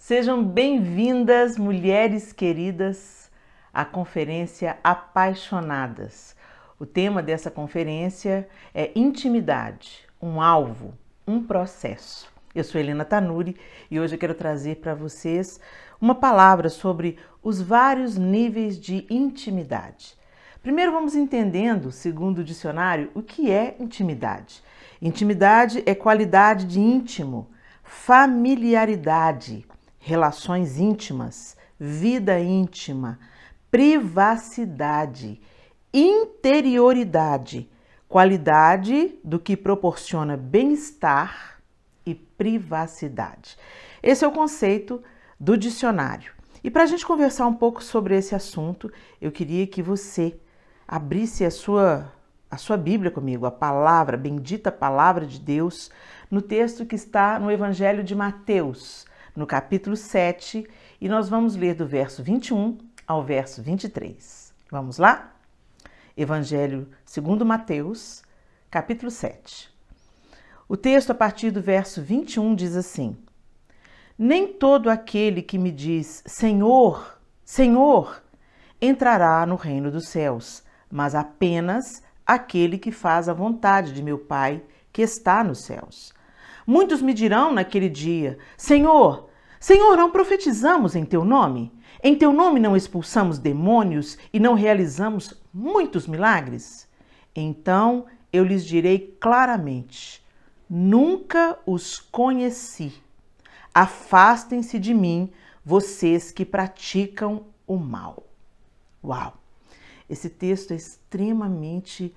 Sejam bem-vindas, mulheres queridas, à conferência Apaixonadas. O tema dessa conferência é intimidade, um alvo, um processo. Eu sou Helena Tanuri e hoje eu quero trazer para vocês uma palavra sobre os vários níveis de intimidade. Primeiro vamos entendendo, segundo o dicionário, o que é intimidade. Intimidade é qualidade de íntimo, familiaridade, relações íntimas, vida íntima, privacidade, interioridade, qualidade do que proporciona bem-estar e privacidade. Esse é o conceito do dicionário. E para a gente conversar um pouco sobre esse assunto, eu queria que você abrisse a sua Bíblia comigo, a bendita palavra de Deus, no texto que está no Evangelho de Mateus, no capítulo 7, e nós vamos ler do verso 21 ao verso 23. Vamos lá? Evangelho segundo Mateus, capítulo 7. O texto a partir do verso 21 diz assim: Nem todo aquele que me diz Senhor, Senhor, entrará no reino dos céus, mas apenas aquele que faz a vontade de meu Pai que está nos céus. Muitos me dirão naquele dia: Senhor, Senhor, não profetizamos em teu nome? Em teu nome não expulsamos demônios e não realizamos muitos milagres? Então eu lhes direi claramente: nunca os conheci. Afastem-se de mim, vocês que praticam o mal. Uau! Esse texto é extremamente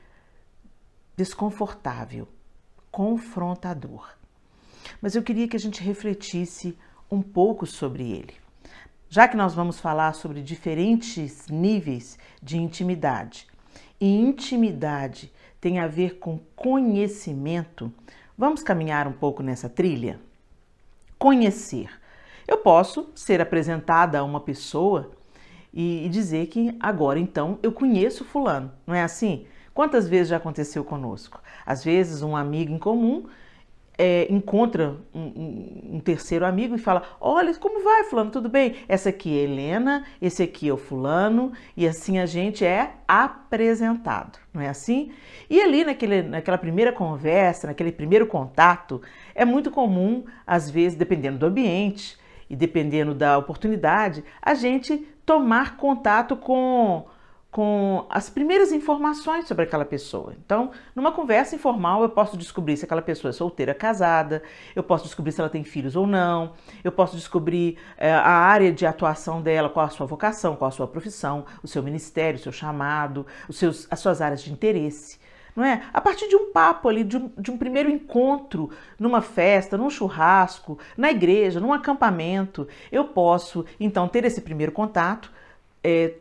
desconfortável, confrontador. Mas eu queria que a gente refletisse um pouco sobre ele. Já que nós vamos falar sobre diferentes níveis de intimidade, e intimidade tem a ver com conhecimento, vamos caminhar um pouco nessa trilha? Conhecer. Eu posso ser apresentada a uma pessoa e dizer que agora então eu conheço fulano, não é assim? Quantas vezes já aconteceu conosco? Às vezes um amigo em comum encontra um terceiro amigo e fala: olha, como vai fulano, tudo bem? Essa aqui é Helena, esse aqui é o fulano, e assim a gente é apresentado, não é assim? E ali naquela primeira conversa, naquele primeiro contato, é muito comum, às vezes, dependendo do ambiente e dependendo da oportunidade, a gente tomar contato com as primeiras informações sobre aquela pessoa. Então, numa conversa informal, eu posso descobrir se aquela pessoa é solteira, casada, eu posso descobrir se ela tem filhos ou não, eu posso descobrir a área de atuação dela, qual a sua vocação, qual a sua profissão, o seu ministério, o seu chamado, as suas áreas de interesse. Não é? A partir de um papo ali, de um primeiro encontro, numa festa, num churrasco, na igreja, num acampamento, eu posso, então, ter esse primeiro contato,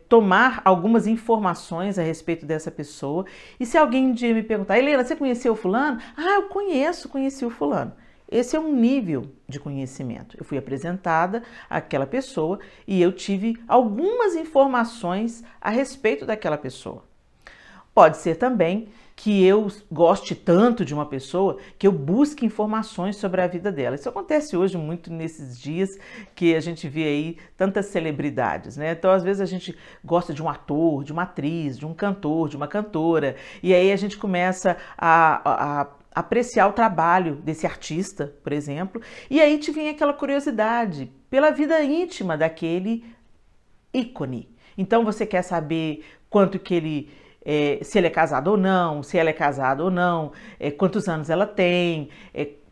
tomar algumas informações a respeito dessa pessoa. E se alguém um dia me perguntar: Helena, você conheceu o fulano? Ah, eu conheci o fulano. Esse é um nível de conhecimento. Eu fui apresentada àquela pessoa e eu tive algumas informações a respeito daquela pessoa. Pode ser também que eu goste tanto de uma pessoa que eu busque informações sobre a vida dela. Isso acontece hoje muito nesses dias que a gente vê aí tantas celebridades, né? Então, às vezes a gente gosta de um ator, de uma atriz, de um cantor, de uma cantora, e aí a gente começa a apreciar o trabalho desse artista, por exemplo, e aí te vem aquela curiosidade pela vida íntima daquele ícone. Então, você quer saber quanto que ele... se ele é casado ou não, se ela é casada ou não, quantos anos ela tem,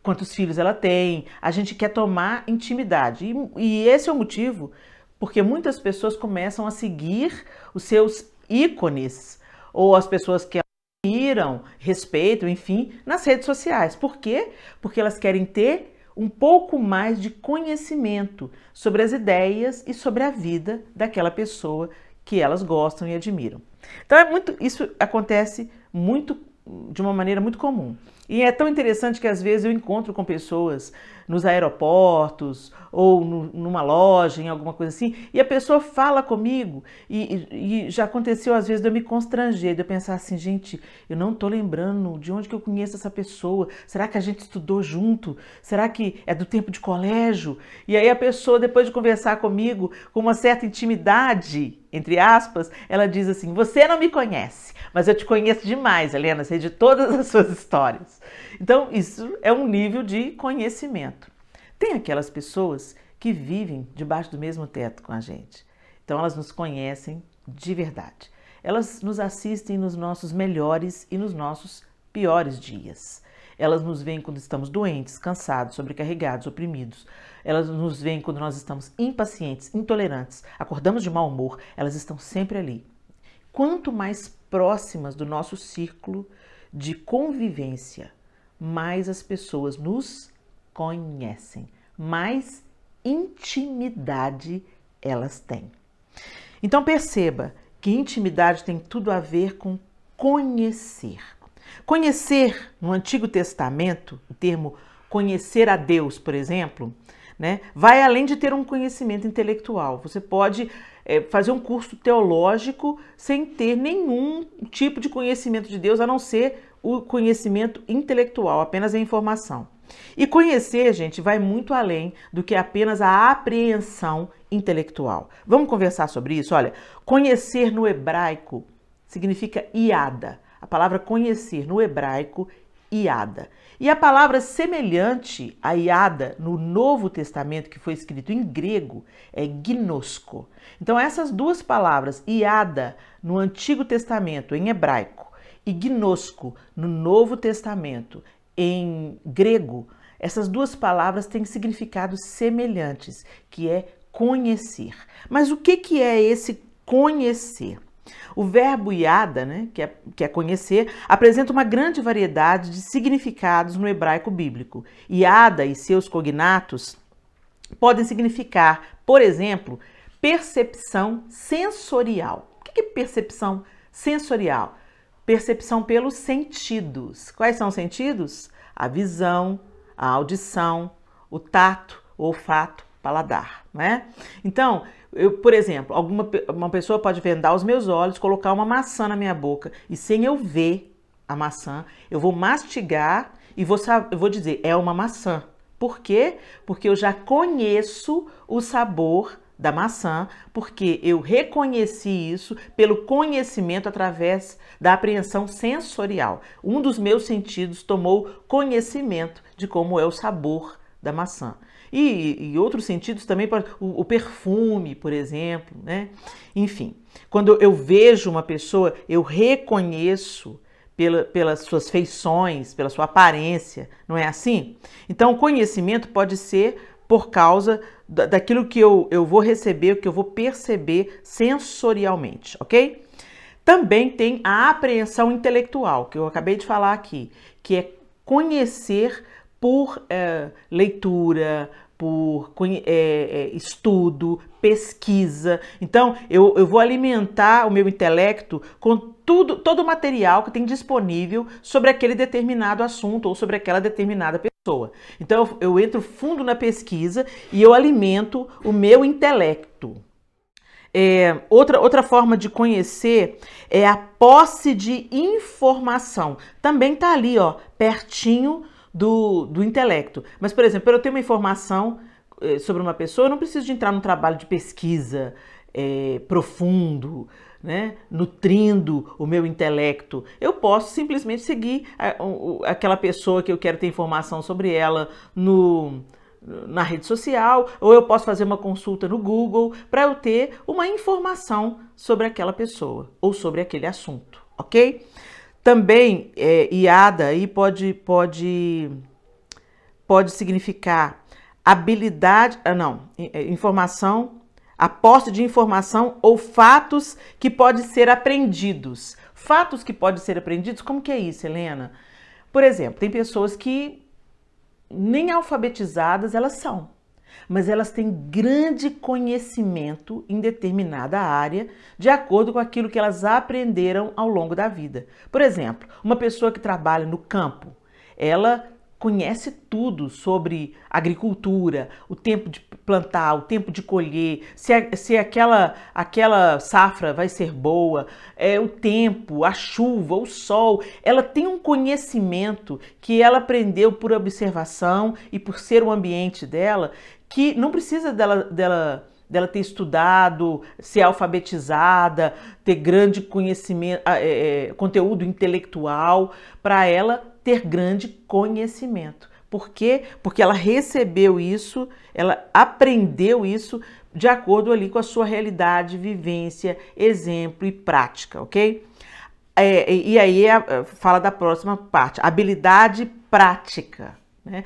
quantos filhos ela tem. A gente quer tomar intimidade. E esse é o motivo porque muitas pessoas começam a seguir os seus ícones ou as pessoas que admiram, respeitam, enfim, nas redes sociais. Por quê? Porque elas querem ter um pouco mais de conhecimento sobre as ideias e sobre a vida daquela pessoa que elas gostam e admiram. Então isso acontece muito, de uma maneira muito comum. E é tão interessante que às vezes eu encontro com pessoas nos aeroportos ou numa loja, em alguma coisa assim, e a pessoa fala comigo e já aconteceu às vezes de eu me constranger, de eu pensar assim, gente, eu não tô lembrando de onde que eu conheço essa pessoa, será que a gente estudou junto? Será que é do tempo de colégio? E aí a pessoa, depois de conversar comigo com uma certa intimidade, entre aspas, ela diz assim, você não me conhece, mas eu te conheço demais, Helena, sei de todas as suas histórias. Então, isso é um nível de conhecimento. Tem aquelas pessoas que vivem debaixo do mesmo teto com a gente. Então, elas nos conhecem de verdade. Elas nos assistem nos nossos melhores e nos nossos piores dias. Elas nos veem quando estamos doentes, cansados, sobrecarregados, oprimidos. Elas nos veem quando nós estamos impacientes, intolerantes, acordamos de mau humor. Elas estão sempre ali. Quanto mais próximas do nosso círculo de convivência, mais as pessoas nos conhecem, mais intimidade elas têm. Então perceba que intimidade tem tudo a ver com conhecer. Conhecer, no Antigo Testamento, o termo conhecer a Deus, por exemplo, né, vai além de ter um conhecimento intelectual. Você pode fazer um curso teológico sem ter nenhum tipo de conhecimento de Deus, a não ser o conhecimento intelectual, apenas a informação. E conhecer, gente, vai muito além do que apenas a apreensão intelectual. Vamos conversar sobre isso? Olha, conhecer no hebraico significa iada. A palavra conhecer no hebraico, iada. E a palavra semelhante a iada no Novo Testamento, que foi escrito em grego, é gnosko. Então essas duas palavras, iada no Antigo Testamento em hebraico e gnosko no Novo Testamento em grego, essas duas palavras têm significados semelhantes, que é conhecer. Mas o que é esse conhecer? O verbo iada, né, que é conhecer, apresenta uma grande variedade de significados no hebraico bíblico. Iada e seus cognatos podem significar, por exemplo, percepção sensorial. O que é percepção sensorial? Percepção pelos sentidos. Quais são os sentidos? A visão, a audição, o tato, o olfato, paladar, né? Então, por exemplo, uma pessoa pode vendar os meus olhos, colocar uma maçã na minha boca e sem eu ver a maçã, eu vou mastigar e eu vou dizer, é uma maçã. Por quê? Porque eu já conheço o sabor da maçã, porque eu reconheci isso pelo conhecimento através da apreensão sensorial. Um dos meus sentidos tomou conhecimento de como é o sabor da maçã. E outros sentidos também, o perfume, por exemplo, né? Enfim, quando eu vejo uma pessoa, eu reconheço pelas suas feições, pela sua aparência, não é assim? Então, o conhecimento pode ser por causa daquilo que eu vou receber, que eu vou perceber sensorialmente, ok? Também tem a apreensão intelectual, que eu acabei de falar aqui, que é conhecer por leitura, por estudo, pesquisa. Então, eu vou alimentar o meu intelecto com todo o material que tem disponível sobre aquele determinado assunto ou sobre aquela determinada pessoa. Então, eu entro fundo na pesquisa e eu alimento o meu intelecto. Outra forma de conhecer é a posse de informação. Também está ali, ó, pertinho do intelecto. Mas, por exemplo, para eu ter uma informação sobre uma pessoa, eu não preciso de entrar num trabalho de pesquisa profundo, né, nutrindo o meu intelecto. Eu posso simplesmente seguir aquela pessoa que eu quero ter informação sobre ela na rede social, ou eu posso fazer uma consulta no Google para eu ter uma informação sobre aquela pessoa ou sobre aquele assunto, ok? Também, iada aí pode significar habilidade, informação, a posse de informação ou fatos que podem ser aprendidos. Fatos que podem ser aprendidos, como que é isso, Helena? Por exemplo, tem pessoas que nem alfabetizadas elas são, mas elas têm grande conhecimento em determinada área, de acordo com aquilo que elas aprenderam ao longo da vida. Por exemplo, uma pessoa que trabalha no campo, ela conhece tudo sobre agricultura, o tempo de plantar, o tempo de colher, se aquela safra vai ser boa, o tempo, a chuva, o sol. Ela tem um conhecimento que ela aprendeu por observação e por ser o ambiente dela, que não precisa dela ter estudado, ser alfabetizada, ter grande conhecimento, conteúdo intelectual, para ela ter grande conhecimento. Por quê? Porque ela recebeu isso, ela aprendeu isso de acordo ali com a sua realidade, vivência, exemplo e prática, ok? E aí fala da próxima parte, habilidade prática. Né?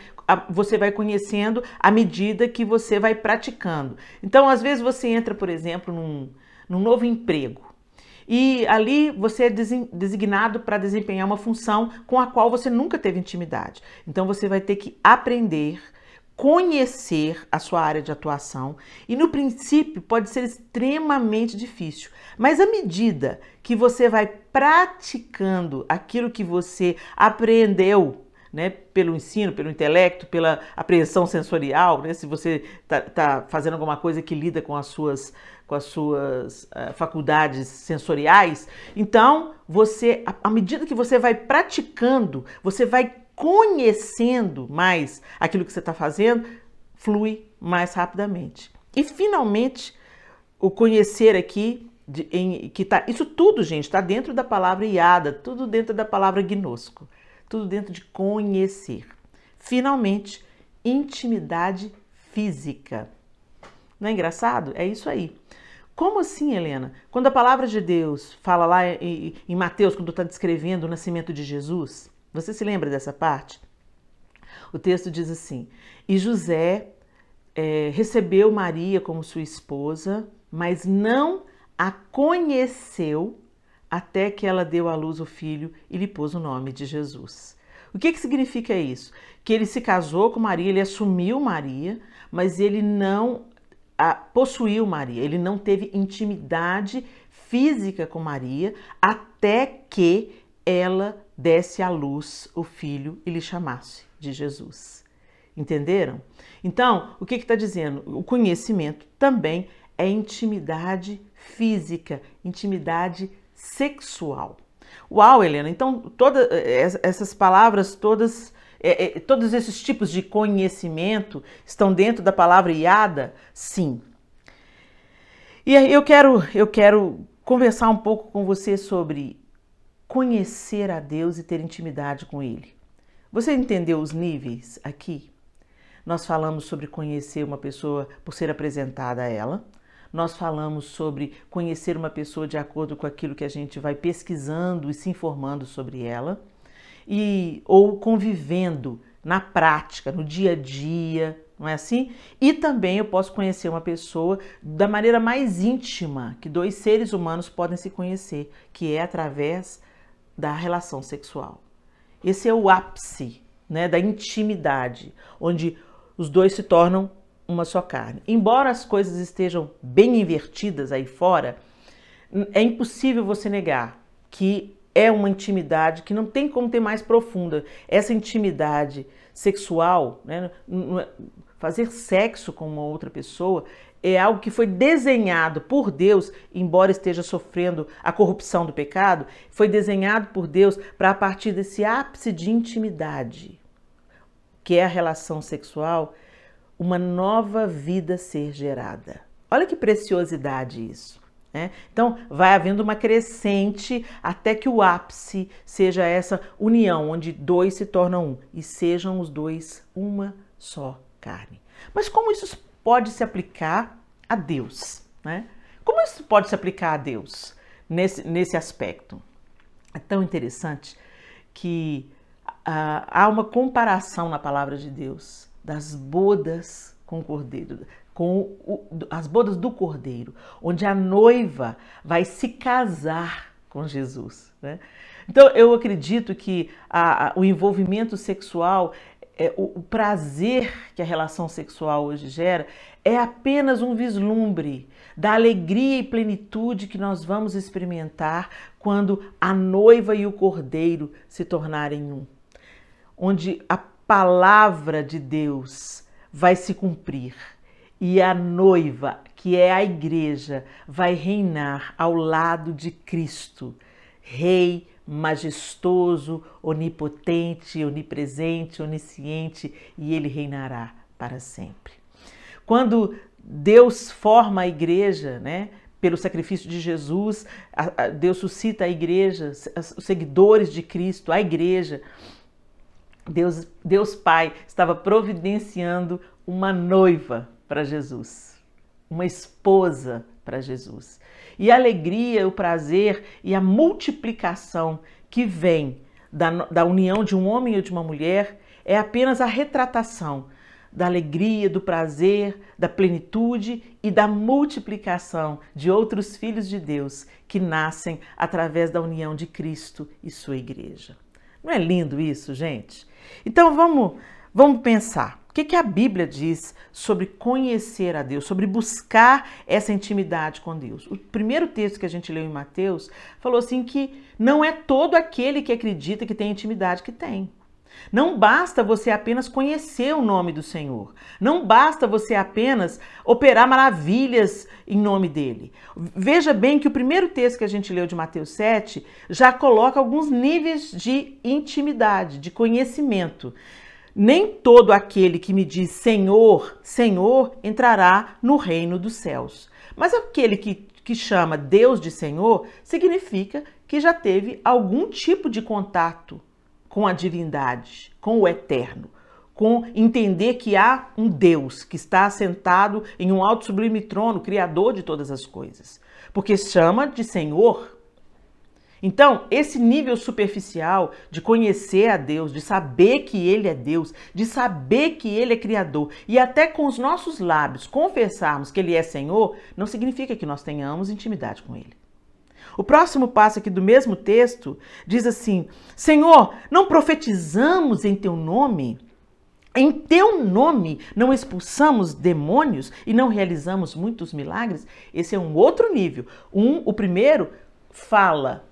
Você vai conhecendo à medida que você vai praticando. Então, às vezes você entra, por exemplo, num novo emprego e ali você é designado para desempenhar uma função com a qual você nunca teve intimidade. Então, você vai ter que aprender, conhecer a sua área de atuação e no princípio pode ser extremamente difícil, mas à medida que você vai praticando aquilo que você aprendeu, né, pelo ensino, pelo intelecto, pela apreensão sensorial, né, se você tá fazendo alguma coisa que lida com as suas faculdades sensoriais, então você, à medida que você vai praticando, você vai conhecendo mais aquilo que você está fazendo, flui mais rapidamente. E finalmente, o conhecer aqui, isso tudo, gente, está dentro da palavra iada, tudo dentro da palavra gnosco. Tudo dentro de conhecer. Finalmente, intimidade física. Não é engraçado? É isso aí. Como assim, Helena? Quando a palavra de Deus fala lá em Mateus, quando está descrevendo o nascimento de Jesus, você se lembra dessa parte? O texto diz assim: e José recebeu Maria como sua esposa, mas não a conheceu até que ela deu à luz o filho e lhe pôs o nome de Jesus. O que significa isso? Que ele se casou com Maria, ele assumiu Maria, mas ele não possuiu Maria, ele não teve intimidade física com Maria até que ela desse à luz o filho e lhe chamasse de Jesus. Entenderam? Então, o que está dizendo? O conhecimento também é intimidade física, intimidade sexual. Uau, Helena, então todas essas palavras, todos esses tipos de conhecimento estão dentro da palavra iada? Sim. E aí eu quero conversar um pouco com você sobre conhecer a Deus e ter intimidade com Ele. Você entendeu os níveis aqui? Nós falamos sobre conhecer uma pessoa por ser apresentada a ela. Nós falamos sobre conhecer uma pessoa de acordo com aquilo que a gente vai pesquisando e se informando sobre ela, ou convivendo na prática, no dia a dia, não é assim? E também eu posso conhecer uma pessoa da maneira mais íntima que dois seres humanos podem se conhecer, que é através da relação sexual. Esse é o ápice, né, da intimidade, onde os dois se tornam uma só carne. Embora as coisas estejam bem invertidas aí fora, é impossível você negar que é uma intimidade que não tem como ter mais profunda. Essa intimidade sexual, né, fazer sexo com uma outra pessoa, é algo que foi desenhado por Deus, embora esteja sofrendo a corrupção do pecado, foi desenhado por Deus para, a partir desse ápice de intimidade, que é a relação sexual, uma nova vida ser gerada. Olha que preciosidade isso, né? Então, vai havendo uma crescente até que o ápice seja essa união, onde dois se tornam um e sejam os dois uma só carne. Mas como isso pode se aplicar a Deus, né? Como isso pode se aplicar a Deus nesse aspecto? É tão interessante que há uma comparação na palavra de Deus das bodas com o cordeiro, as bodas do cordeiro, onde a noiva vai se casar com Jesus, né? Então eu acredito que o envolvimento sexual, o prazer que a relação sexual hoje gera, é apenas um vislumbre da alegria e plenitude que nós vamos experimentar quando a noiva e o cordeiro se tornarem um. Onde palavra de Deus vai se cumprir e a noiva, que é a igreja, vai reinar ao lado de Cristo, Rei majestoso, onipotente, onipresente, onisciente, e ele reinará para sempre. Quando Deus forma a igreja, né, pelo sacrifício de Jesus, Deus suscita a igreja, os seguidores de Cristo, a igreja. Deus Pai estava providenciando uma noiva para Jesus, uma esposa para Jesus. E a alegria, o prazer e a multiplicação que vem da união de um homem e de uma mulher é apenas a retratação da alegria, do prazer, da plenitude e da multiplicação de outros filhos de Deus que nascem através da união de Cristo e sua igreja. Não é lindo isso, gente? Então vamos pensar. O que a Bíblia diz sobre conhecer a Deus, sobre buscar essa intimidade com Deus? O primeiro texto que a gente leu em Mateus falou assim que não é todo aquele que acredita que tem intimidade que tem. Não basta você apenas conhecer o nome do Senhor. Não basta você apenas operar maravilhas em nome dele. Veja bem que o primeiro texto que a gente leu de Mateus 7 já coloca alguns níveis de intimidade, de conhecimento. Nem todo aquele que me diz Senhor, Senhor, entrará no reino dos céus. Mas aquele que chama Deus de Senhor significa que já teve algum tipo de contato com a divindade, com o eterno, com entender que há um Deus que está assentado em um alto sublime trono, criador de todas as coisas, porque chama de Senhor. Então, esse nível superficial de conhecer a Deus, de saber que Ele é Deus, de saber que Ele é Criador e até com os nossos lábios confessarmos que Ele é Senhor, não significa que nós tenhamos intimidade com Ele. O próximo passo aqui do mesmo texto diz assim: Senhor, não profetizamos em teu nome? Em teu nome não expulsamos demônios e não realizamos muitos milagres? Esse é um outro nível. O primeiro fala,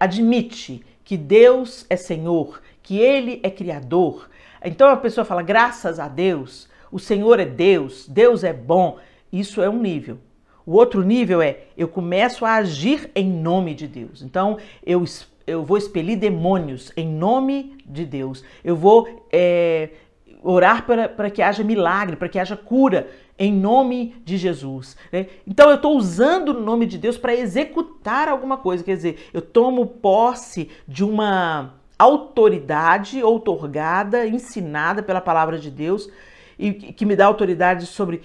admite que Deus é Senhor, que Ele é Criador. Então a pessoa fala, graças a Deus, o Senhor é Deus, Deus é bom. Isso é um nível. O outro nível é, eu começo a agir em nome de Deus. Então, eu vou expelir demônios em nome de Deus. Eu vou orar para que haja milagre, para que haja cura em nome de Jesus. Né? Então, eu estou usando o nome de Deus para executar alguma coisa. Quer dizer, eu tomo posse de uma autoridade outorgada, ensinada pela palavra de Deus, e que me dá autoridade sobre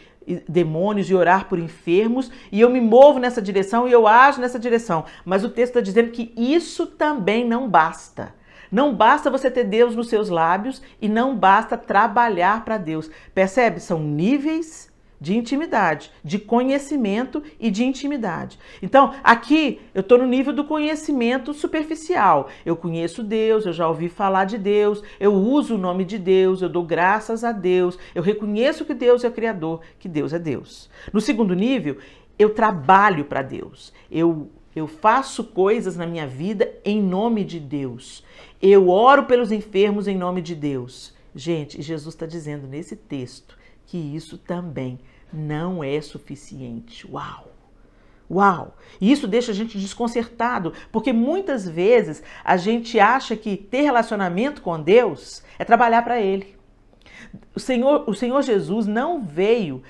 demônios e orar por enfermos, e eu me movo nessa direção e eu ajo nessa direção. Mas o texto está dizendo que isso também não basta. Não basta você ter Deus nos seus lábios e não basta trabalhar para Deus. Percebe? São níveis de intimidade, de conhecimento e de intimidade. Então, aqui eu estou no nível do conhecimento superficial. Eu conheço Deus, eu já ouvi falar de Deus, eu uso o nome de Deus, eu dou graças a Deus, eu reconheço que Deus é o Criador, que Deus é Deus. No segundo nível, eu trabalho para Deus, eu faço coisas na minha vida em nome de Deus. Eu oro pelos enfermos em nome de Deus. Gente, Jesus está dizendo nesse texto que isso também não é suficiente. Uau! Uau! E isso deixa a gente desconcertado, porque muitas vezes a gente acha que ter relacionamento com Deus é trabalhar para Ele. O Senhor Jesus não veio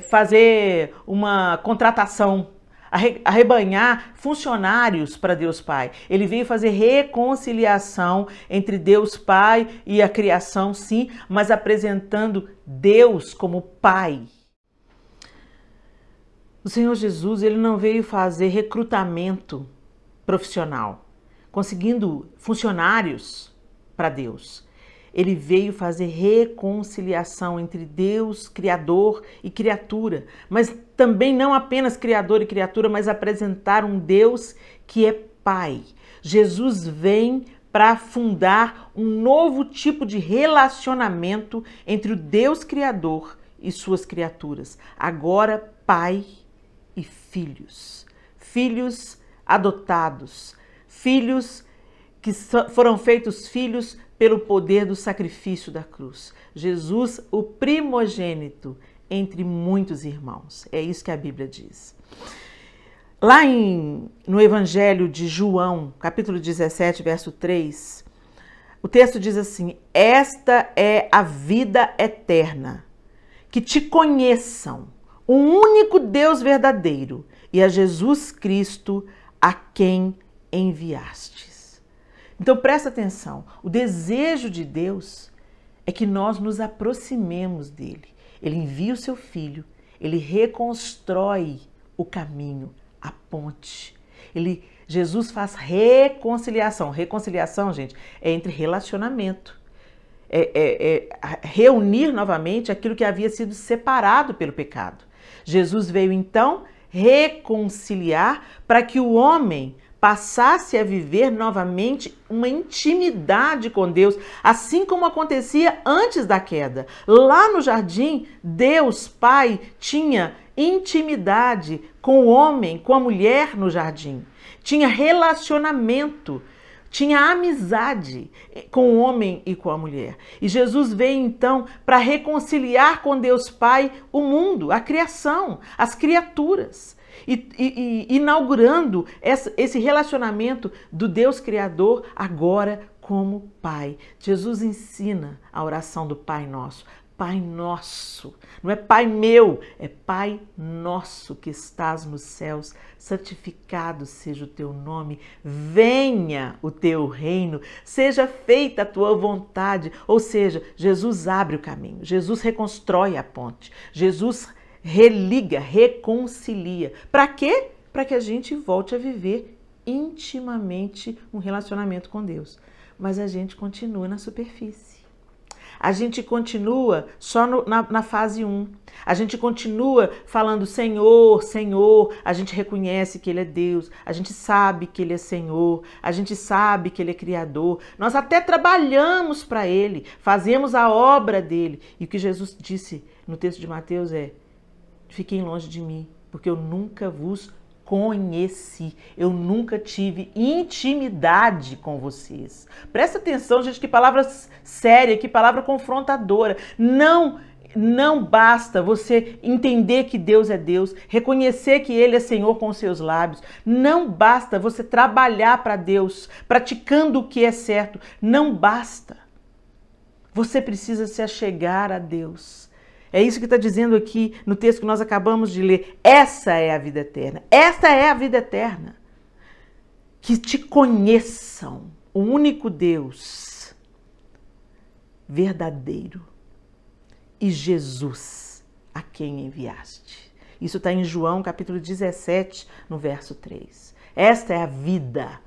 fazer uma contratação, arrebanhar funcionários para Deus Pai. Ele veio fazer reconciliação entre Deus Pai e a criação, sim, mas apresentando Deus como Pai. O Senhor Jesus, ele não veio fazer recrutamento profissional, conseguindo funcionários para Deus. Ele veio fazer reconciliação entre Deus, Criador e criatura, mas também não apenas Criador e criatura, mas apresentar um Deus que é Pai. Jesus vem para fundar um novo tipo de relacionamento entre o Deus Criador e suas criaturas. Agora, Pai e filhos. Filhos adotados. Filhos que foram feitos filhos pelo poder do sacrifício da cruz. Jesus, o primogênito entre muitos irmãos. É isso que a Bíblia diz. Lá no Evangelho de João, capítulo 17, verso 3, o texto diz assim: esta é a vida eterna, que te conheçam, o único Deus verdadeiro, e a Jesus Cristo, a quem enviastes. Então presta atenção, o desejo de Deus é que nós nos aproximemos dele. Ele envia o seu Filho, ele reconstrói o caminho, a ponte. Jesus faz reconciliação. Reconciliação, gente, é entre relacionamento. Reunir novamente aquilo que havia sido separado pelo pecado. Jesus veio então reconciliar para que o homem passasse a viver novamente uma intimidade com Deus, assim como acontecia antes da queda. Lá no jardim, Deus Pai tinha intimidade com o homem, com a mulher no jardim. Tinha relacionamento, tinha amizade com o homem e com a mulher. E Jesus veio então para reconciliar com Deus Pai o mundo, a criação, as criaturas. Inaugurando esse relacionamento do Deus Criador agora como Pai. Jesus ensina a oração do Pai Nosso. Pai Nosso, não é Pai meu, é Pai Nosso que estás nos céus, santificado seja o teu nome, venha o teu reino, seja feita a tua vontade. Ou seja, Jesus abre o caminho, Jesus reconstrói a ponte, Jesus religa, reconcilia. Para quê? Para que a gente volte a viver intimamente um relacionamento com Deus. Mas a gente continua na superfície. A gente continua só na fase 1. A gente continua falando Senhor, Senhor. A gente reconhece que Ele é Deus. A gente sabe que Ele é Senhor. A gente sabe que Ele é Criador. Nós até trabalhamos para Ele. Fazemos a obra dEle. E o que Jesus disse no texto de Mateus é: fiquem longe de mim, porque eu nunca vos conheci, eu nunca tive intimidade com vocês. Presta atenção, gente, que palavra séria, que palavra confrontadora. Não basta você entender que Deus é Deus, reconhecer que Ele é Senhor com os seus lábios. Não basta você trabalhar para Deus, praticando o que é certo. Não basta. Você precisa se achegar a Deus. É isso que está dizendo aqui no texto que nós acabamos de ler. Essa é a vida eterna. Esta é a vida eterna. Que te conheçam, o único Deus verdadeiro e Jesus a quem enviaste. Isso está em João capítulo 17, no verso 3. Esta é a vida.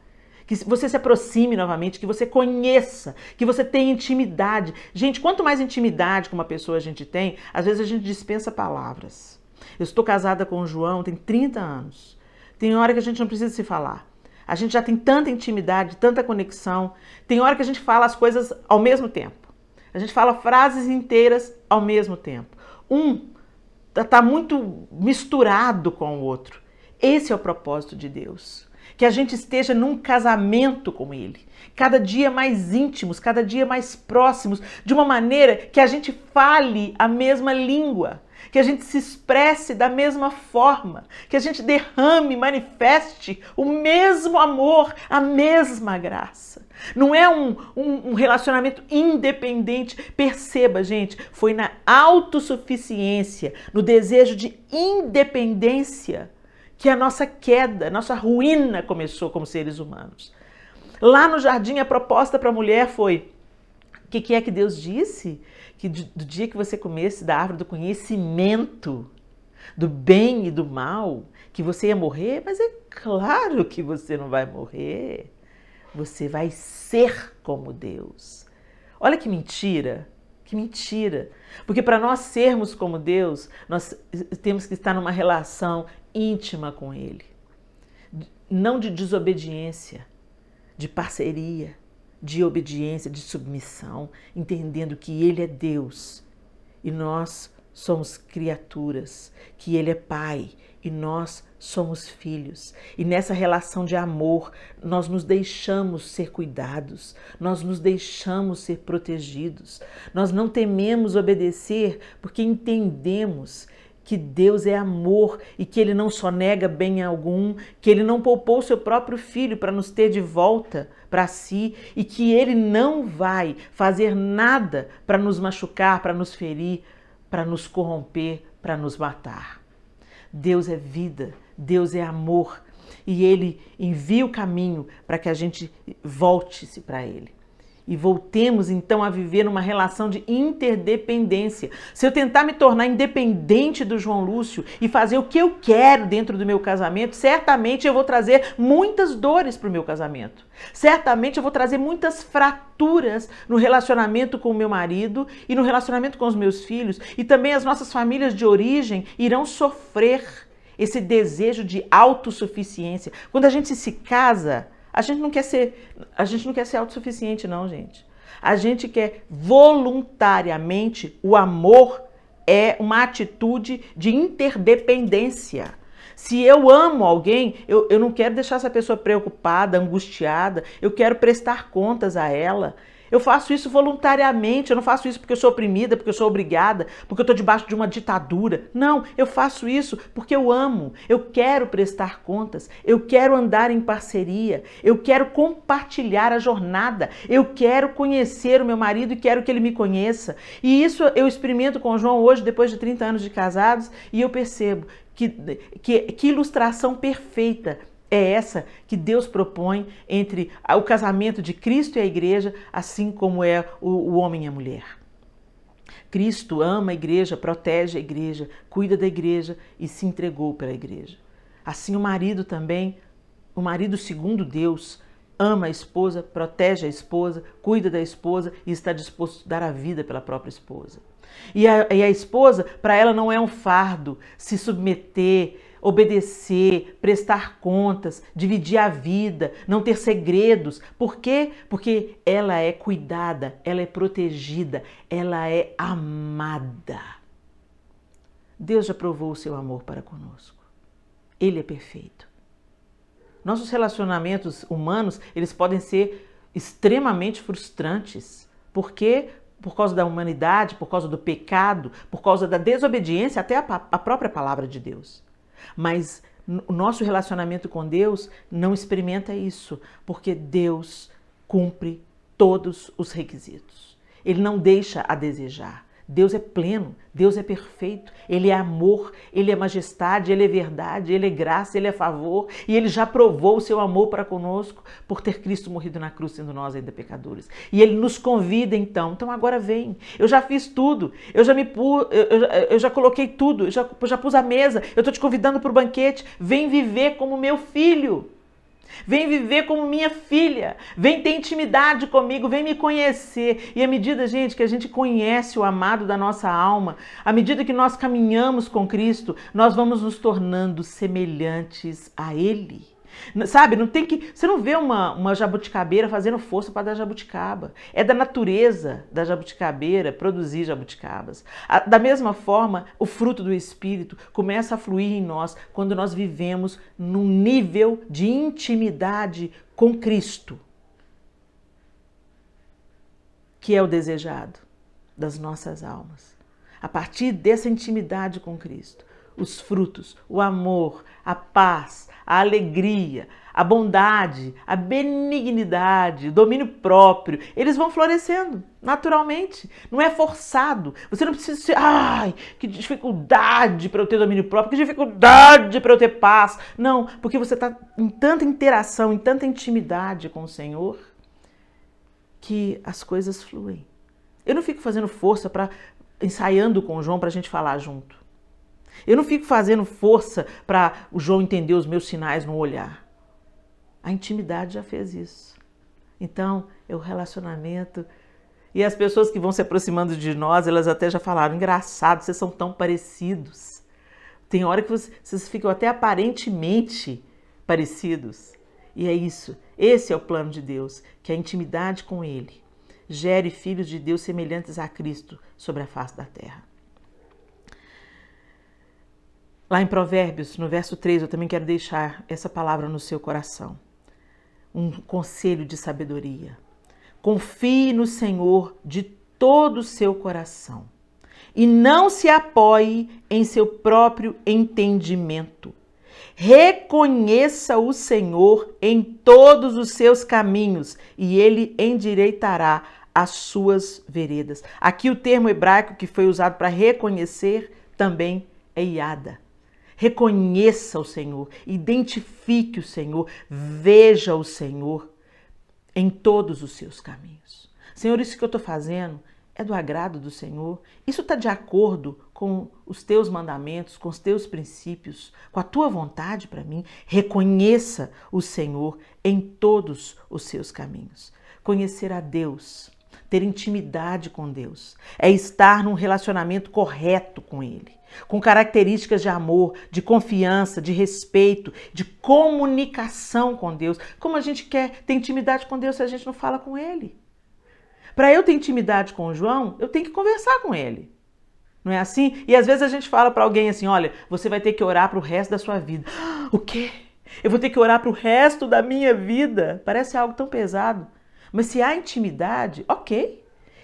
Que você se aproxime novamente, que você conheça, que você tenha intimidade. Gente, quanto mais intimidade com uma pessoa a gente tem, às vezes a gente dispensa palavras. Eu estou casada com o João, tem 30 anos. Tem hora que a gente não precisa se falar. A gente já tem tanta intimidade, tanta conexão. Tem hora que a gente fala as coisas ao mesmo tempo. A gente fala frases inteiras ao mesmo tempo. Um está muito misturado com o outro. Esse é o propósito de Deus. Que a gente esteja num casamento com Ele, cada dia mais íntimos, cada dia mais próximos, de uma maneira que a gente fale a mesma língua, que a gente se expresse da mesma forma, que a gente derrame, manifeste o mesmo amor, a mesma graça. Não é um relacionamento independente. Perceba, gente, foi na autossuficiência, no desejo de independência, que a nossa queda, nossa ruína começou como seres humanos. Lá no jardim, a proposta para a mulher foi: o que é que Deus disse? Que do dia que você comesse da árvore do conhecimento do bem e do mal, que você ia morrer? Mas é claro que você não vai morrer. Você vai ser como Deus. Olha que mentira. Que mentira. Porque para nós sermos como Deus, nós temos que estar numa relação íntima com Ele. Não de desobediência, de parceria, de obediência, de submissão, entendendo que Ele é Deus e nós somos criaturas, que Ele é Pai e nós somos filhos. E nessa relação de amor, nós nos deixamos ser cuidados, nós nos deixamos ser protegidos. Nós não tememos obedecer porque entendemos que Deus é amor e que Ele não só nega bem algum, que Ele não poupou o seu próprio Filho para nos ter de volta para si e que Ele não vai fazer nada para nos machucar, para nos ferir, para nos corromper, para nos matar. Deus é vida, Deus é amor e Ele envia o caminho para que a gente volte-se para Ele. E voltemos então a viver numa relação de interdependência. Se eu tentar me tornar independente do João Lúcio e fazer o que eu quero dentro do meu casamento, certamente eu vou trazer muitas dores para o meu casamento. Certamente eu vou trazer muitas fraturas no relacionamento com o meu marido e no relacionamento com os meus filhos. E também as nossas famílias de origem irão sofrer esse desejo de autossuficiência. Quando a gente se casa, a gente não quer ser autossuficiente, não, gente. A gente quer voluntariamente, o amor é uma atitude de interdependência. Se eu amo alguém, eu não quero deixar essa pessoa preocupada, angustiada, eu quero prestar contas a ela. Eu faço isso voluntariamente, eu não faço isso porque eu sou oprimida, porque eu sou obrigada, porque eu estou debaixo de uma ditadura. Não, eu faço isso porque eu amo, eu quero prestar contas, eu quero andar em parceria, eu quero compartilhar a jornada, eu quero conhecer o meu marido e quero que ele me conheça. E isso eu experimento com o João hoje, depois de 30 anos de casados, e eu percebo que ilustração perfeita é essa que Deus propõe entre o casamento de Cristo e a igreja, assim como é o homem e a mulher. Cristo ama a igreja, protege a igreja, cuida da igreja e se entregou pela igreja. Assim o marido também, o marido segundo Deus, ama a esposa, protege a esposa, cuida da esposa e está disposto a dar a vida pela própria esposa. E a esposa, para ela não é um fardo se submeter, obedecer, prestar contas, dividir a vida, não ter segredos. Por quê? Porque ela é cuidada, ela é protegida, ela é amada. Deus já provou o seu amor para conosco. Ele é perfeito. Nossos relacionamentos humanos, eles podem ser extremamente frustrantes. Por quê? Por causa da humanidade, por causa do pecado, por causa da desobediência, até a própria palavra de Deus. Mas o nosso relacionamento com Deus não experimenta isso, porque Deus cumpre todos os requisitos. Ele não deixa a desejar. Deus é pleno, Deus é perfeito, Ele é amor, Ele é majestade, Ele é verdade, Ele é graça, Ele é favor e Ele já provou o seu amor para conosco por ter Cristo morrido na cruz, sendo nós ainda pecadores. E Ele nos convida então agora vem, eu já fiz tudo, eu já coloquei tudo, eu já pus a mesa, eu estou te convidando para o banquete, vem viver como meu filho. Vem viver como minha filha, vem ter intimidade comigo, vem me conhecer. E à medida, gente, que a gente conhece o amado da nossa alma, à medida que nós caminhamos com Cristo, nós vamos nos tornando semelhantes a Ele. Sabe, você não vê uma jabuticabeira fazendo força para dar jabuticaba. É da natureza da jabuticabeira produzir jabuticabas. Da mesma forma, o fruto do Espírito começa a fluir em nós quando nós vivemos num nível de intimidade com Cristo, que é o desejado das nossas almas. A partir dessa intimidade com Cristo, os frutos, o amor, a paz, a alegria, a bondade, a benignidade, o domínio próprio, eles vão florescendo naturalmente. Não é forçado. Você não precisa ser, que dificuldade para eu ter domínio próprio, que dificuldade para eu ter paz. Não, porque você está em tanta interação, em tanta intimidade com o Senhor, que as coisas fluem. Eu não fico fazendo força ensaiando com o João para a gente falar junto. Eu não fico fazendo força para o João entender os meus sinais no olhar. A intimidade já fez isso. Então, é o relacionamento. E as pessoas que vão se aproximando de nós, elas até já falaram, engraçado, vocês são tão parecidos. Tem hora que vocês ficam até aparentemente parecidos. E é isso. Esse é o plano de Deus, que a intimidade com Ele gere filhos de Deus semelhantes a Cristo sobre a face da terra. Lá em Provérbios, no verso 3, eu também quero deixar essa palavra no seu coração. Um conselho de sabedoria. Confie no Senhor de todo o seu coração e não se apoie em seu próprio entendimento. Reconheça o Senhor em todos os seus caminhos e ele endireitará as suas veredas. Aqui o termo hebraico que foi usado para reconhecer também é iada. Reconheça o Senhor, identifique o Senhor, veja o Senhor em todos os seus caminhos. Senhor, isso que eu estou fazendo é do agrado do Senhor? Isso está de acordo com os teus mandamentos, com os teus princípios, com a tua vontade para mim? Reconheça o Senhor em todos os seus caminhos. Conhecer a Deus, ter intimidade com Deus, é estar num relacionamento correto com Ele, com características de amor, de confiança, de respeito, de comunicação com Deus. Como a gente quer ter intimidade com Deus se a gente não fala com Ele? Para eu ter intimidade com o João, eu tenho que conversar com ele. Não é assim? E às vezes a gente fala para alguém assim, olha, você vai ter que orar para o resto da sua vida. O quê? Eu vou ter que orar para o resto da minha vida? Parece algo tão pesado. Mas se há intimidade, ok.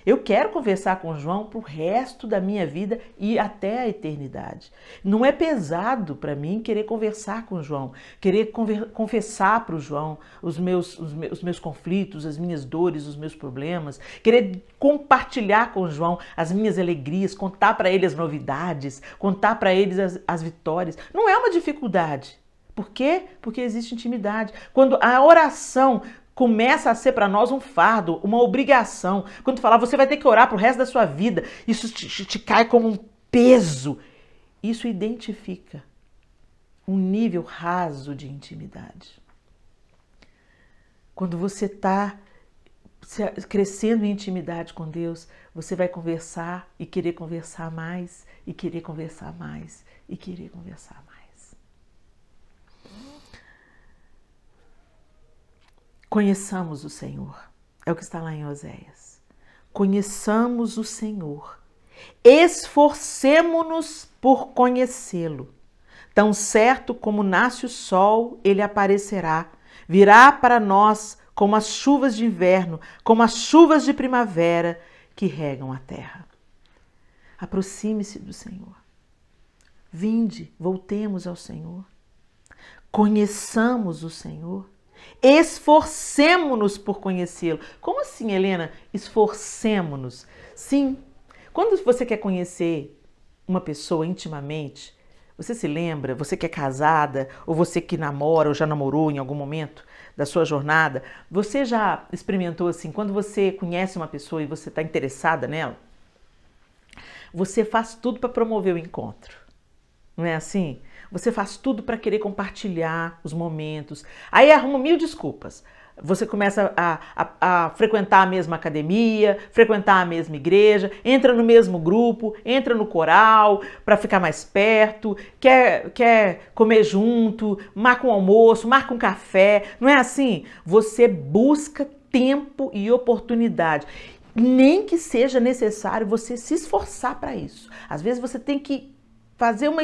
Eu quero conversar com o João para o resto da minha vida e até a eternidade. Não é pesado para mim querer conversar com o João, querer confessar para o João os meus conflitos, as minhas dores, os meus problemas, querer compartilhar com o João as minhas alegrias, contar para ele as novidades, contar para ele as vitórias. Não é uma dificuldade. Por quê? Porque existe intimidade. Quando a oração começa a ser para nós um fardo, uma obrigação. Quando tu falar, você vai ter que orar pro resto da sua vida, isso te cai como um peso. Isso identifica um nível raso de intimidade. Quando você está crescendo em intimidade com Deus, você vai conversar e querer conversar mais, e querer conversar mais, e querer conversar mais. Conheçamos o Senhor, é o que está lá em Oséias. Conheçamos o Senhor, esforcemo-nos por conhecê-lo. Tão certo como nasce o sol, ele aparecerá, virá para nós como as chuvas de inverno, como as chuvas de primavera que regam a terra. Aproxime-se do Senhor. Vinde, voltemos ao Senhor. Conheçamos o Senhor. Esforcemo-nos por conhecê-lo. Como assim, Helena? Esforcemo-nos. Sim, quando você quer conhecer uma pessoa intimamente, você se lembra, você que é casada, ou você que namora ou já namorou em algum momento da sua jornada, você já experimentou assim, quando você conhece uma pessoa e você está interessada nela, você faz tudo para promover o encontro. Não é assim? Você faz tudo para querer compartilhar os momentos. Aí arruma 1000 desculpas. Você começa a frequentar a mesma academia, frequentar a mesma igreja, entra no mesmo grupo, entra no coral para ficar mais perto, quer comer junto, marca um almoço, marca um café. Não é assim? Você busca tempo e oportunidade. Nem que seja necessário você se esforçar para isso. Às vezes você tem que fazer um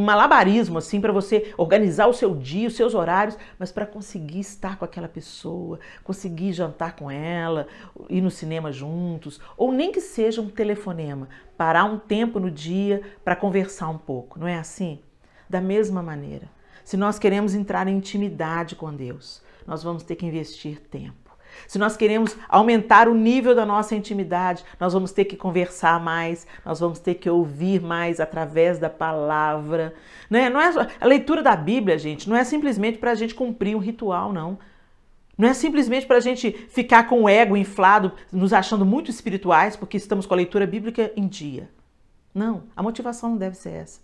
malabarismo assim para você organizar o seu dia, os seus horários, mas para conseguir estar com aquela pessoa, conseguir jantar com ela, ir no cinema juntos, ou nem que seja um telefonema, parar um tempo no dia para conversar um pouco, não é assim? Da mesma maneira, se nós queremos entrar em intimidade com Deus, nós vamos ter que investir tempo. Se nós queremos aumentar o nível da nossa intimidade, nós vamos ter que conversar mais, nós vamos ter que ouvir mais através da palavra. Né? Não é a leitura da Bíblia, gente, não é simplesmente para a gente cumprir um ritual, não. Não é simplesmente para a gente ficar com o ego inflado, nos achando muito espirituais, porque estamos com a leitura bíblica em dia. Não, a motivação não deve ser essa.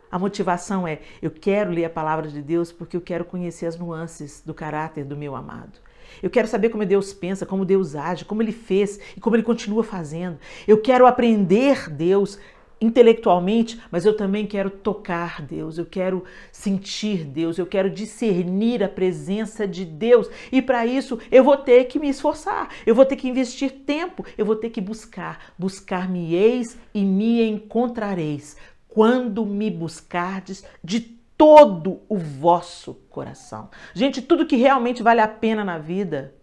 A motivação é, eu quero ler a palavra de Deus porque eu quero conhecer as nuances do caráter do meu amado. Eu quero saber como Deus pensa, como Deus age, como Ele fez e como Ele continua fazendo. Eu quero aprender Deus intelectualmente, mas eu também quero tocar Deus, eu quero sentir Deus, eu quero discernir a presença de Deus. E para isso eu vou ter que me esforçar, eu vou ter que investir tempo, eu vou ter que buscar. Buscar-me-eis e me encontrareis quando me buscardes de todo o vosso coração. Gente, tudo que realmente vale a pena na vida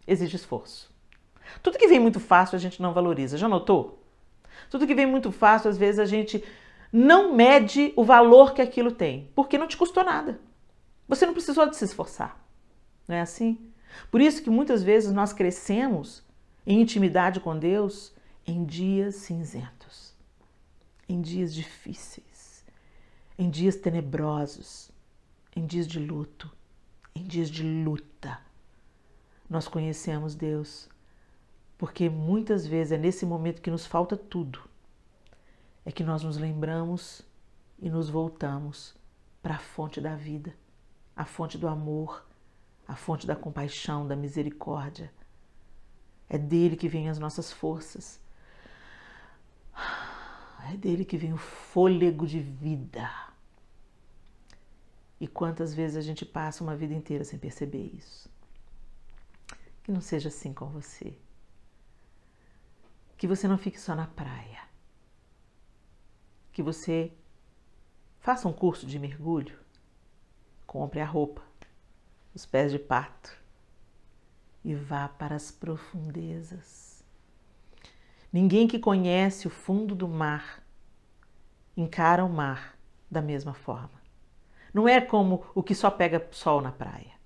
exige esforço. Tudo que vem muito fácil a gente não valoriza, já notou? Tudo que vem muito fácil, às vezes a gente não mede o valor que aquilo tem, porque não te custou nada. Você não precisou de se esforçar, não é assim? Por isso que muitas vezes nós crescemos em intimidade com Deus em dias cinzentos, em dias difíceis, em dias tenebrosos, em dias de luto, em dias de luta. Nós conhecemos Deus porque muitas vezes é nesse momento que nos falta tudo, é que nós nos lembramos e nos voltamos para a fonte da vida, a fonte do amor, a fonte da compaixão, da misericórdia. É dele que vêm as nossas forças. É dele que vem o fôlego de vida. E quantas vezes a gente passa uma vida inteira sem perceber isso? Que não seja assim com você. Que você não fique só na praia. Que você faça um curso de mergulho, compre a roupa, os pés de pato e vá para as profundezas. Ninguém que conhece o fundo do mar encara o mar da mesma forma. Não é como o que só pega sol na praia.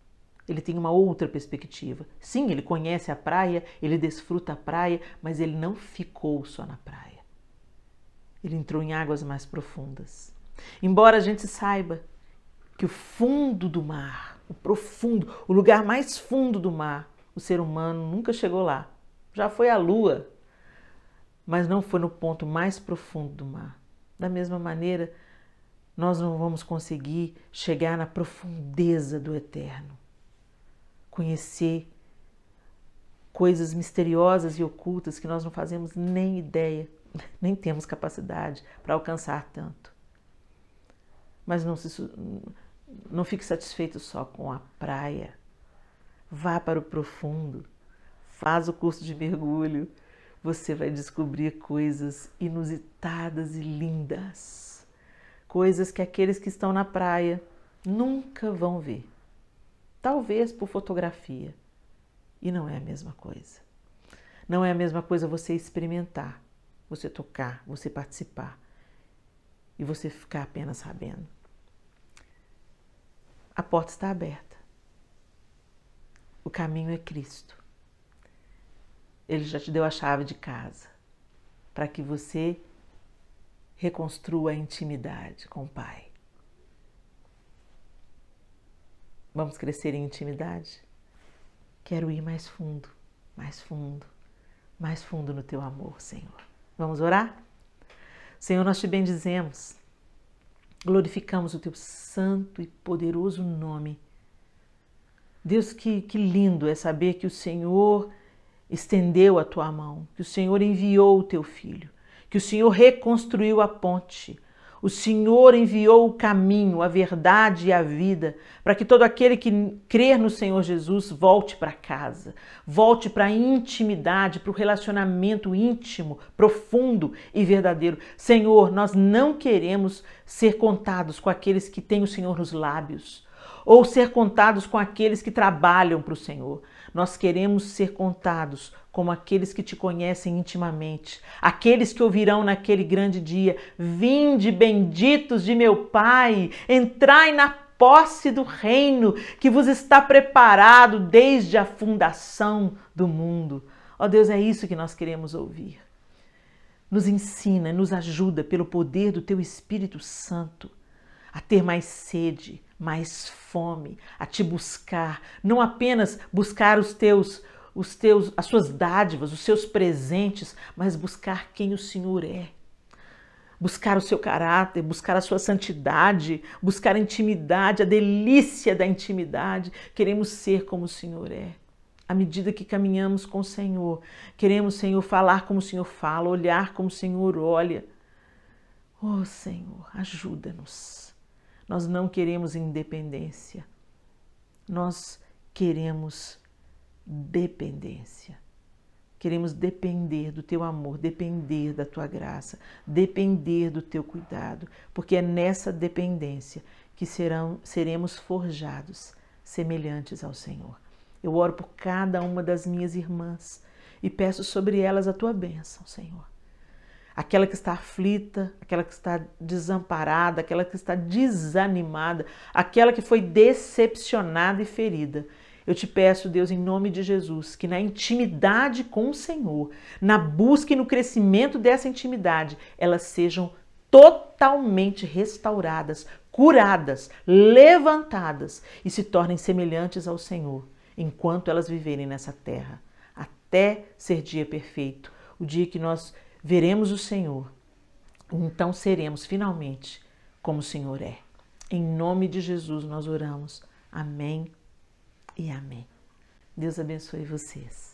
Ele tem uma outra perspectiva. Sim, ele conhece a praia, ele desfruta a praia, mas ele não ficou só na praia. Ele entrou em águas mais profundas. Embora a gente saiba que o fundo do mar, o profundo, o lugar mais fundo do mar, o ser humano nunca chegou lá. Já foi à Lua, mas não foi no ponto mais profundo do mar. Da mesma maneira, nós não vamos conseguir chegar na profundeza do eterno, conhecer coisas misteriosas e ocultas que nós não fazemos nem ideia, nem temos capacidade para alcançar tanto. Mas não fique satisfeito só com a praia. Vá para o profundo, faz o curso de mergulho. Você vai descobrir coisas inusitadas e lindas. Coisas que aqueles que estão na praia nunca vão ver. Talvez por fotografia. E não é a mesma coisa. Não é a mesma coisa você experimentar, você tocar, você participar e você ficar apenas sabendo. A porta está aberta. O caminho é Cristo. Ele já te deu a chave de casa para que você reconstrua a intimidade com o Pai. Vamos crescer em intimidade? Quero ir mais fundo, mais fundo, mais fundo no teu amor, Senhor. Vamos orar? Senhor, nós te bendizemos, glorificamos o teu santo e poderoso nome. Deus, que lindo é saber que o Senhor estendeu a tua mão, que o Senhor enviou o teu Filho, que o Senhor reconstruiu a ponte, o Senhor enviou o caminho, a verdade e a vida, para que todo aquele que crer no Senhor Jesus volte para casa, volte para a intimidade, para o relacionamento íntimo, profundo e verdadeiro. Senhor, nós não queremos ser contados com aqueles que têm o Senhor nos lábios, ou ser contados com aqueles que trabalham para o Senhor. Nós queremos ser contados como aqueles que te conhecem intimamente, aqueles que ouvirão naquele grande dia: vinde, benditos de meu Pai, entrai na posse do reino que vos está preparado desde a fundação do mundo. Ó Deus, é isso que nós queremos ouvir. Nos ensina, nos ajuda pelo poder do teu Espírito Santo a ter mais sede, mais fome, a te buscar, não apenas buscar as suas dádivas, os seus presentes, mas buscar quem o Senhor é. Buscar o seu caráter, buscar a sua santidade, buscar a intimidade, a delícia da intimidade. Queremos ser como o Senhor é. À medida que caminhamos com o Senhor, queremos, Senhor, falar como o Senhor fala, olhar como o Senhor olha. Oh, Senhor, ajuda-nos. Nós não queremos independência, nós queremos dependência. Queremos depender do teu amor, depender da tua graça, depender do teu cuidado, porque é nessa dependência que seremos forjados semelhantes ao Senhor. Eu oro por cada uma das minhas irmãs e peço sobre elas a tua bênção, Senhor. Aquela que está aflita, aquela que está desamparada, aquela que está desanimada, aquela que foi decepcionada e ferida. Eu te peço, Deus, em nome de Jesus, que na intimidade com o Senhor, na busca e no crescimento dessa intimidade, elas sejam totalmente restauradas, curadas, levantadas e se tornem semelhantes ao Senhor, enquanto elas viverem nessa terra, até ser dia perfeito, o dia que nós veremos o Senhor. Então seremos finalmente como o Senhor é. Em nome de Jesus nós oramos. Amém e amém. Deus abençoe vocês.